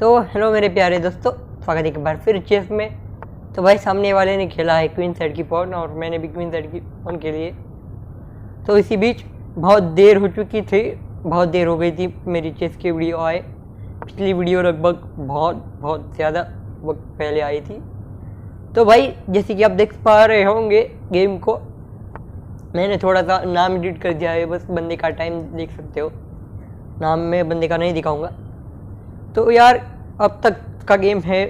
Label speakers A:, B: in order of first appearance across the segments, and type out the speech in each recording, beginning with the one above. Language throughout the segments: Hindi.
A: तो हेलो मेरे प्यारे दोस्तों, स्वागत है एक बार फिर चेस में। तो भाई सामने वाले ने खेला है क्वीन साइड की पॉन और मैंने भी क्वीन साइड की पॉन के लिए। तो इसी बीच बहुत देर हो चुकी थी, बहुत देर हो गई थी मेरी चेस की वीडियो आए। पिछली वीडियो लगभग बहुत ज़्यादा वक्त पहले आई थी। तो भाई जैसे कि आप देख पा रहे होंगे गेम को, मैंने थोड़ा सा नाम एडिट कर दिया है, बस बंदे का टाइम देख सकते हो। नाम में बंदे का नहीं दिखाऊंगा। तो यार अब तक का गेम है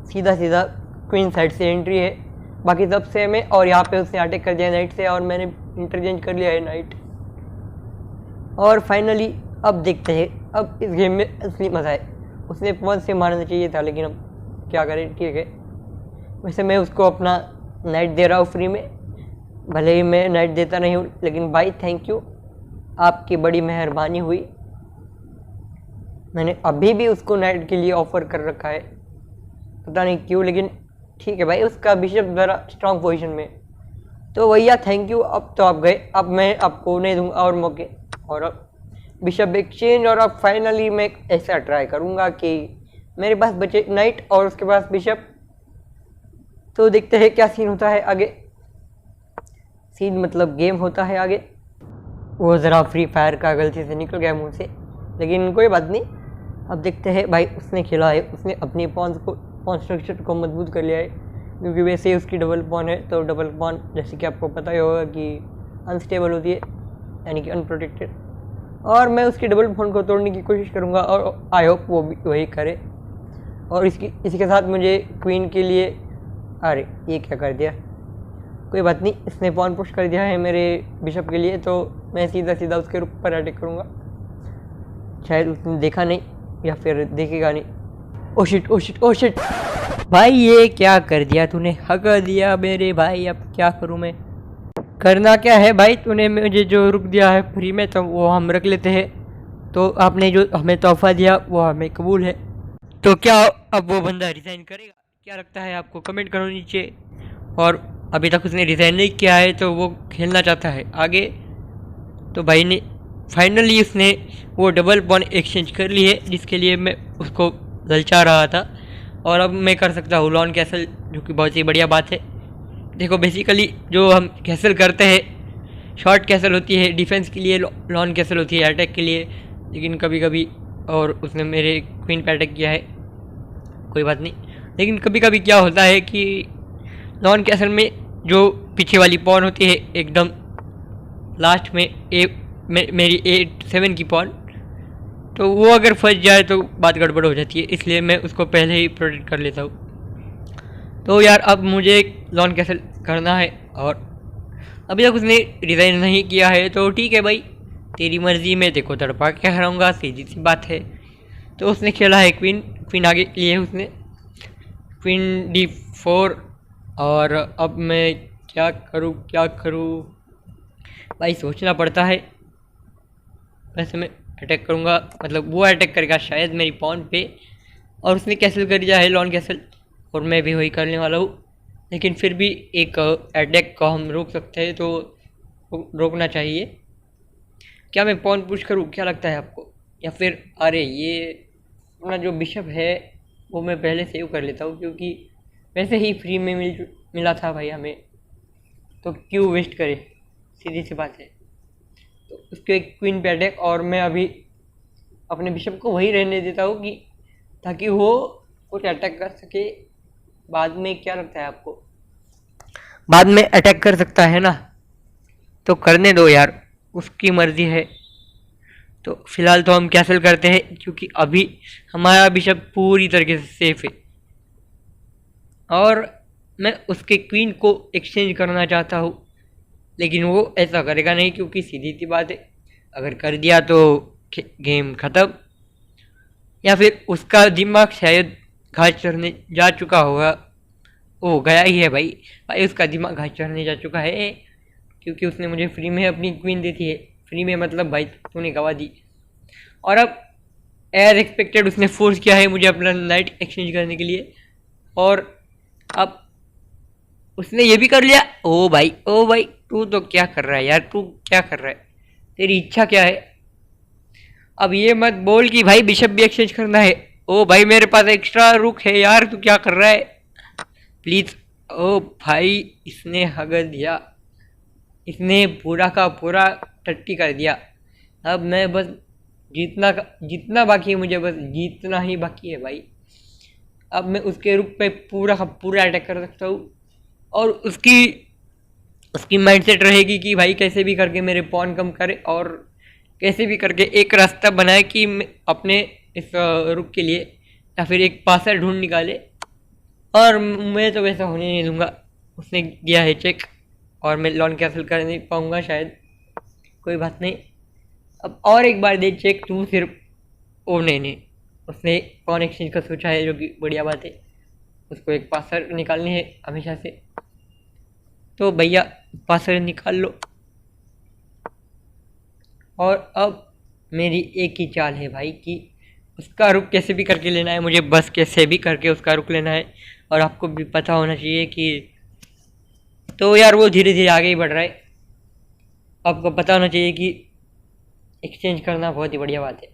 A: सीधा क्वीन साइड से एंट्री है, बाकी सब सेम है। और यहाँ पे उसने अटैक कर दिया नाइट से और मैंने इंटरचेंज कर लिया है नाइट। और फाइनली अब देखते हैं, अब इस गेम में असली मज़ा है। उसने पॉन से मारना चाहिए था, लेकिन अब क्या करें, ठीक है। वैसे मैं उसको अपना नाइट दे रहा हूँ फ्री में, भले ही मैं नाइट देता नहीं हूँ, लेकिन भाई थैंक यू, आपकी बड़ी मेहरबानी हुई। मैंने अभी भी उसको नाइट के लिए ऑफ़र कर रखा है, पता नहीं क्यों, लेकिन ठीक है भाई। उसका बिशप ज़रा स्ट्रॉन्ग पोजीशन में, तो भैया थैंक यू। अब तो आप गए, अब मैं आपको नहीं दूंगा और मौके। और अब बिशप एक्सचेंज, और अब फाइनली मैं ऐसा ट्राई करूंगा कि मेरे पास बचे नाइट और उसके पास बिशप। तो देखते हैं क्या सीन होता है आगे। सीन मतलब गेम होता है आगे। वो ज़रा फ्री फायर का गलती से निकल गया मुँह से, लेकिन कोई बात नहीं। अब देखते हैं भाई उसने खेला है, उसने अपनी पॉन स्ट्रक्चर को मजबूत कर लिया है, क्योंकि वैसे ही उसकी डबल पॉन है। तो डबल पॉन जैसे कि आपको पता ही होगा कि अनस्टेबल होती है, यानी कि अनप्रोटेक्टेड। और मैं उसकी डबल पॉन को तोड़ने की कोशिश करूँगा और आई होप वो भी वही करे। और इसी के साथ मुझे क्वीन के लिए, अरे ये क्या कर दिया, कोई बात नहीं। इसने पॉन पुश कर दिया है मेरे बिशप के लिए, तो मैं सीधा उसके ऊपर अटैक करूँगा। शायद उसने देखा नहीं या फिर देखेगा नहीं। ओ शिट भाई, ये क्या कर दिया तूने, हगा दिया मेरे भाई। अब क्या करूं मैं, करना क्या है भाई। तूने मुझे जो रुक दिया है फ्री में, तो वो हम रख लेते हैं। तो आपने जो हमें तोहफा दिया वो हमें कबूल है। तो क्या अब वो बंदा रिज़ाइन करेगा, क्या लगता है आपको, कमेंट करो नीचे। और अभी तक उसने रिज़ाइन नहीं किया है, तो वो खेलना चाहता है आगे। तो भाई ने फाइनली उसने वो डबल पॉन एक्सचेंज कर ली है, जिसके लिए मैं उसको ललचा रहा था। और अब मैं कर सकता हूँ लॉन कैसल, जो कि बहुत ही बढ़िया बात है। देखो बेसिकली जो हम कैसल करते हैं, शॉर्ट कैसल होती है डिफेंस के लिए, लॉन कैसल होती है अटैक के लिए। लेकिन कभी कभी, और उसने मेरे क्वीन पे अटैक किया है, कोई बात नहीं। लेकिन कभी कभी क्या होता है कि लॉन कैसल में जो पीछे वाली पॉन होती है एकदम लास्ट में, मेरी 8-7 की पॉन, तो वो अगर फंस जाए तो बात गड़बड़ हो जाती है। इसलिए मैं उसको पहले ही प्रोटेक्ट कर लेता हूँ। तो यार अब मुझे लॉन कैसल करना है, और अभी तक उसने रिज़ाइन नहीं किया है, तो ठीक है भाई, तेरी मर्ज़ी में देखो तड़पा के हराऊँगा, सीधी सी बात है। तो उसने खेला है क्वीन आगे लिए उसने क्वीन D4। और अब मैं क्या करूँ भाई, सोचना पड़ता है। वैसे मैं अटैक करूँगा, मतलब वो अटैक करेगा शायद मेरी पॉन पे, और उसने कैसल कर दिया है लॉन कैसल, और मैं भी वही करने वाला हूँ। लेकिन फिर भी एक अटैक को हम रोक सकते हैं, तो रोकना चाहिए। क्या मैं पॉन पुश करूँ, क्या लगता है आपको, या फिर अरे ये अपना जो बिशप है वो मैं पहले सेव कर लेता हूँ, क्योंकि वैसे ही फ्री में मिला था भाई हमें, तो क्यों वेस्ट करे, सीधी सी बात है। तो उसके क्वीन पे अटैक, और मैं अभी अपने बिशप को वही रहने देता हूँ कि ताकि वो कुछ अटैक कर सके बाद में। क्या लगता है आपको, बाद में अटैक कर सकता है ना, तो करने दो यार, उसकी मर्जी है। तो फिलहाल तो हम कैंसिल करते हैं, क्योंकि अभी हमारा बिशप पूरी तरीके से सेफ है। और मैं उसके क्वीन को एक्सचेंज करना चाहता हूँ, लेकिन वो ऐसा करेगा नहीं, क्योंकि सीधी सी बात है, अगर कर दिया तो गेम ख़त्म। या फिर उसका दिमाग शायद घास चढ़ने जा चुका होगा, वो गया ही है भाई उसका दिमाग घास चढ़ने जा चुका है, क्योंकि उसने मुझे फ्री में अपनी क्वीन दी थी। फ्री में मतलब भाई तूने गवा दी। और अब एज एक्सपेक्टेड उसने फोर्स किया है मुझे अपना नाइट एक्सचेंज करने के लिए, और अब उसने ये भी कर लिया। ओ भाई तू तो क्या कर रहा है यार, तू क्या कर रहा है, तेरी इच्छा क्या है। अब ये मत बोल कि भाई बिशप भी एक्सचेंज करना है। ओ भाई मेरे पास एक्स्ट्रा रुक है यार, तू क्या कर रहा है प्लीज। ओ भाई इसने हग दिया, इसने पूरा का पूरा टट्टी कर दिया। अब मैं बस जीतना जितना बाकी है, मुझे बस जीतना ही बाकी है भाई। अब मैं उसके रुक पे पूरा का पूरा अटैक कर सकता हूँ, और उसकी उसकी माइंडसेट रहेगी कि भाई कैसे भी करके मेरे पॉन कम करे, और कैसे भी करके एक रास्ता बनाए कि अपने इस रुक के लिए या फिर एक पासर ढूंढ निकाले। और मैं तो वैसा होने नहीं दूंगा। उसने किया है चेक और मैं लॉन कैंसिल कर नहीं पाऊंगा शायद, कोई बात नहीं। अब और एक बार दे चेक तू सिर्फ। ओ नहीं, उसने पॉन एक्सचेंज का सोचा है, जो कि बढ़िया बात है। उसको एक पासर निकालनी है हमेशा से, तो भैया पासर निकाल लो। और अब मेरी एक ही चाल है भाई कि उसका रुख कैसे भी करके लेना है, मुझे बस कैसे भी करके उसका रुख लेना है। और आपको भी पता होना चाहिए कि तो यार वो धीरे धीरे आगे ही बढ़ रहा है। आपको पता होना चाहिए कि एक्सचेंज करना बहुत ही बढ़िया बात है।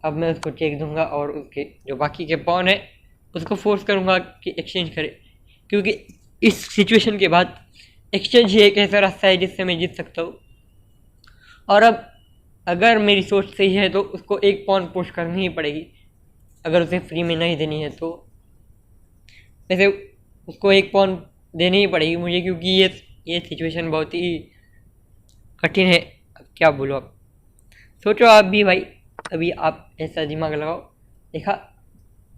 A: अब मैं उसको चेक दूंगा और उसके जो बाकी के पॉन है उसको फोर्स करूंगा कि एक्सचेंज करे, क्योंकि इस सिचुएशन के बाद एक्सचेंज ही एक ऐसा रास्ता है जिससे मैं जीत सकता हूँ। और अब अगर मेरी सोच सही है तो उसको एक पॉन पुश करनी ही पड़ेगी, अगर उसे फ्री में नहीं देनी है तो। वैसे उसको एक पॉन देनी ही पड़ेगी मुझे, क्योंकि ये सिचुएशन बहुत ही कठिन है। अब क्या बोलो, अब सोचो आप भी भाई, अभी आप ऐसा दिमाग लगाओ। देखा,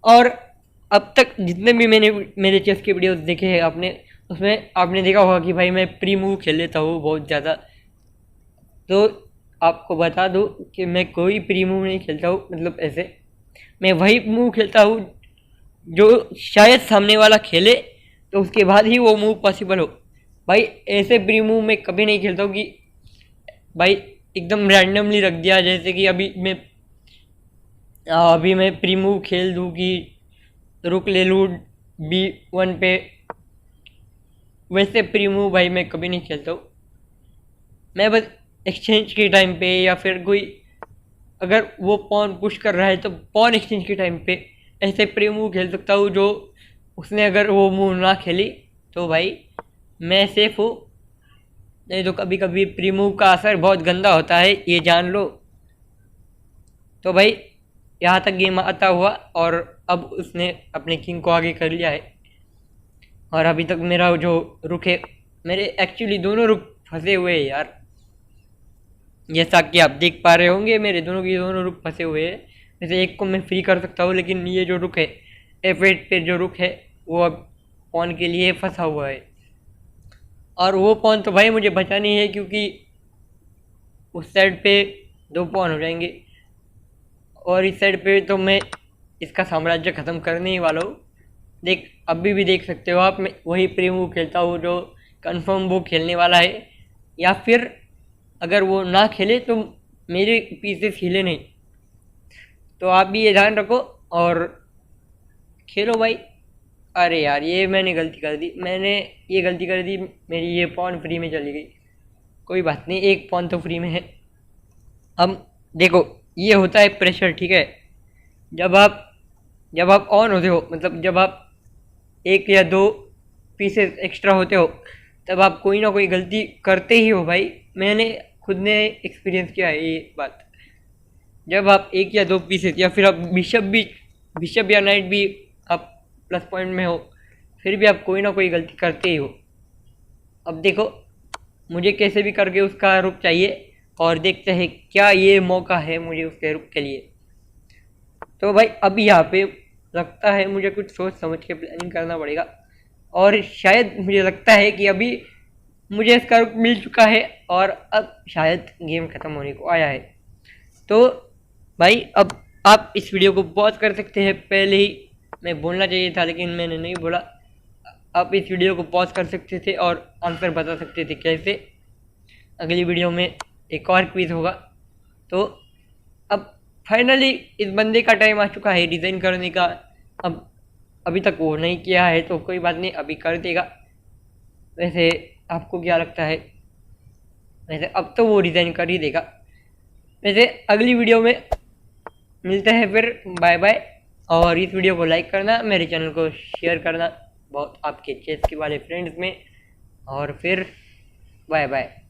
A: और अब तक जितने भी मैंने मेरे चेस के वीडियोस देखे हैं आपने, उसमें आपने देखा होगा कि भाई मैं प्री मूव खेल लेता हूँ बहुत ज़्यादा। तो आपको बता दूँ कि मैं कोई प्री मूव नहीं खेलता हूँ, मतलब ऐसे मैं वही मूव खेलता हूँ जो शायद सामने वाला खेले तो उसके बाद ही वो मूव पॉसिबल हो। भाई ऐसे प्री मूव मैं कभी नहीं खेलता हूँ कि भाई एकदम रैंडमली रख दिया, जैसे कि अभी मैं प्री मूव खेल दूँ कि रुक ले लूँ B1 पे, वैसे प्री मूव भाई मैं कभी नहीं खेलता हूँ। मैं बस एक्सचेंज के टाइम पे, या फिर कोई अगर वो पॉन पुश कर रहा है तो पॉन एक्सचेंज के टाइम पे ऐसे प्री मूव खेल सकता हूँ, जो उसने अगर वो मूव ना खेली तो भाई मैं सेफ हूँ। नहीं तो कभी कभी प्री मूव का असर बहुत गंदा होता है, ये जान लो। तो भाई यहाँ तक गेम आता हुआ, और अब उसने अपने किंग को आगे कर लिया है। और अभी तक मेरा जो रुख है, मेरे एक्चुअली दोनों रुख फंसे हुए हैं यार, जैसा कि आप देख पा रहे होंगे मेरे दोनों के दोनों रुख फंसे हुए हैं। वैसे एक को मैं फ्री कर सकता हूँ, लेकिन ये जो रुख है F8 पे जो रुख है वो अब पॉन के लिए फंसा हुआ है। और वो पॉन तो भाई मुझे बचानी है, क्योंकि उस साइड पे 2 पॉन हो जाएंगे, और इस साइड पे तो मैं इसका साम्राज्य ख़त्म करने ही वाला हूँ। देख अभी भी देख सकते हो आप, मैं वही प्री मूव खेलता हूँ जो कंफर्म वो खेलने वाला है, या फिर अगर वो ना खेले तो मेरे पीसेस हिले नहीं। तो आप भी ये ध्यान रखो और खेलो भाई। अरे यार ये मैंने गलती कर दी, मेरी ये पॉन फ्री में चली गई। कोई बात नहीं, एक पॉन तो फ्री में है। अब देखो ये होता है प्रेशर, ठीक है। जब आप ऑन होते हो, मतलब जब आप 1 या 2 पीसेस एक्स्ट्रा होते हो, तब आप कोई ना कोई गलती करते ही हो भाई। मैंने खुद ने एक्सपीरियंस किया है ये बात। जब आप 1 या 2 पीसेस, या फिर आप बिशप या नाइट भी आप प्लस पॉइंट में हो, फिर भी आप कोई ना कोई गलती करते ही हो। अब देखो मुझे कैसे भी करके उसका रुख चाहिए, और देखते हैं क्या ये मौका है मुझे उसके रुख के लिए। तो भाई अभी यहाँ पे लगता है मुझे कुछ सोच समझ के प्लानिंग करना पड़ेगा, और शायद मुझे लगता है कि अभी मुझे इसका रुख मिल चुका है, और अब शायद गेम ख़त्म होने को आया है। तो भाई अब आप इस वीडियो को पॉज कर सकते हैं। पहले ही मैं बोलना चाहिए था लेकिन मैंने नहीं बोला। आप इस वीडियो को पॉज कर सकते थे और आंसर बता सकते थे कैसे। अगली वीडियो में एक और क्विज होगा। तो अब फाइनली इस बंदे का टाइम आ चुका है डिज़ाइन करने का। अब अभी तक वो नहीं किया है तो कोई बात नहीं, अभी कर देगा। वैसे आपको क्या लगता है? वैसे अब तो वो डिज़ाइन कर ही देगा। वैसे अगली वीडियो में मिलते हैं फिर। Bye bye. और इस वीडियो को लाइक करना, मेरे चैनल को शेयर करना बहुत आपके चेस के वाले फ्रेंड्स में। और फिर बाय बाय।